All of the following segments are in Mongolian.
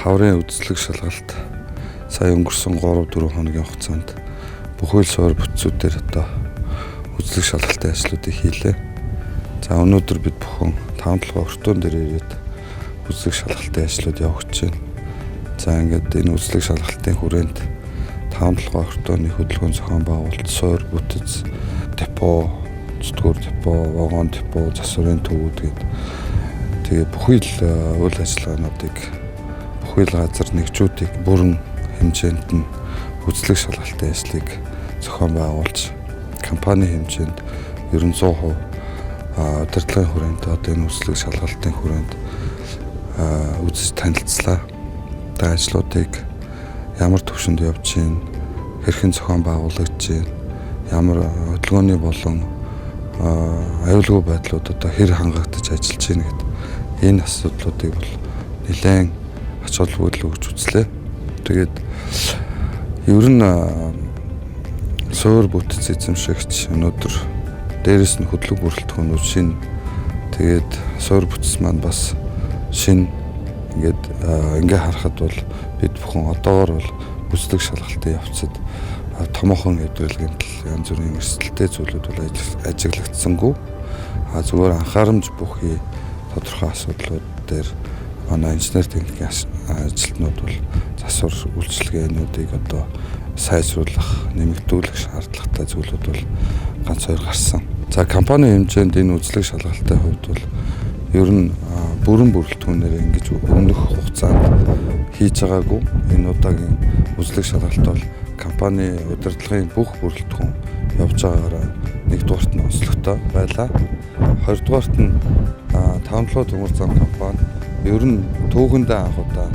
хаврын үзлэг шалгалт сая өнгөрсөн 3-4 хоногийн хугацаанд бүхэл суур бүтцүүдээр одоо үзлэг шалгалтын ажлуудыг хийлээ. За өнөөдөр бид бүхэн 5-7 өртөөн дээр ирээд үзлэг шалгалтын ажлууд явуулж байна. За ингээд энэ үзлэг шалгалтын хүрээнд 5-7 өртөөний хөдөлгөөн зохион байгуулалт, суур бүтэц, депо, зүтгүүр депо, вагон депо, засварын төвүүд гээд тэгээ бүхэл үйл ажиллагаануудыг бүхэл газар нэгжүүдийг бүрэн хэмжээнд нь үзлэг шалгалтын ажлыг зохион байгуулж компани хэмжээнд ерөн 100% удирдлагын хүрээнд одоо энэ үзлэг шалгалтын хүрээнд үзэж танилцлаа. Тэгээ ажлуудыг ямар төвшөнд явж байна, хэрхэн зохион байгуулагдж байна, ямар хөдөлгөөний болон аюулгүй байдлууд одоо хэр хангагдаж ажиллаж байна гэдэг энэ асуудлуудыг бол нэлээд ач холбогдол өгч үзлээ. Тэгээд ер нь суур бүтэц эзэмшигч өнөөдөр дээрэс нь хөдлөг бүрэлдэхүүнүүд шинэ. Тэгээд суур бүтэц маань бас шинэ. Ингээ харахад бол бид бүхэн одоогор бол үзлэг шалгалтын явцад томоохон хэвдрэлгийн янз бүрийн эрсдэлтэй зүйлүүд бол ажиглагдсангүй. Зүгээр анхаарамж бүхий тодорхой асуудлууд дээр манай инженер техникийн ажилтнууд бол засвар үйлчилгээнүүдийг одоо сайжруулах, нэмэгдүүлэх шаардлагатай зүйлүүд бол ганц хоёр гарсан. За компани хэмжээнд энэ үзлэг шалгалтын хувьд бол ер нь бүрэн бүрэлдэхүүнээр ингэж өмнөх хугацаанд хийж байгаагүй. Энэ удаагийн үзлэг шалгалт бол компани удирдлагын бүх бүрэлдэхүүн явж байгаагаараа нэгдүгээрт нь онцлогтой байлаа. Хоёрдугаарт нь 5-7 төмөр зам компани ер нь түүхэндээ анх удаа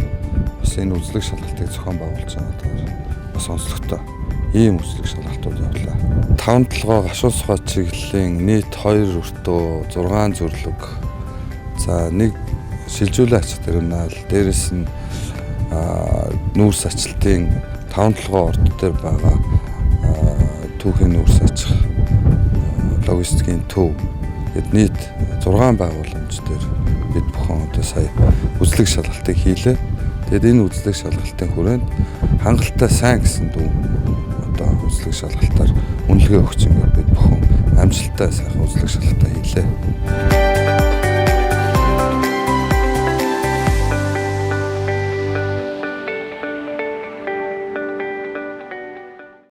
бас энэ үзлэг шалгалтыг зохион байгуулж байгаа бас онцлогтой ийм үзлэг шалгалтууд явлаа. 5-7 гашуун сухай чиглэлийн нийт 2 өртөө, 6 зөвлөг, за 1 шилжүүлэн ач терминал, дээрэс нь нүүрс ачлалтын 5-7 орд дээр байгаа түүхийн нүүрс ачих логистикийн төв гэд нийт 6 байгууламж дээр бид бүхэн одоо сая үзлэг шалгалтыг хийлээ. Тэгэд энэ үзлэг шалгалтын хүрээнд хангалттай сайн гэсэн дүү одоо үзлэг шалгалтаар үнэлгээ өгч ингээд бид бүхэн амжилттай сайхан үзлэг шалгалтаа хийлээ.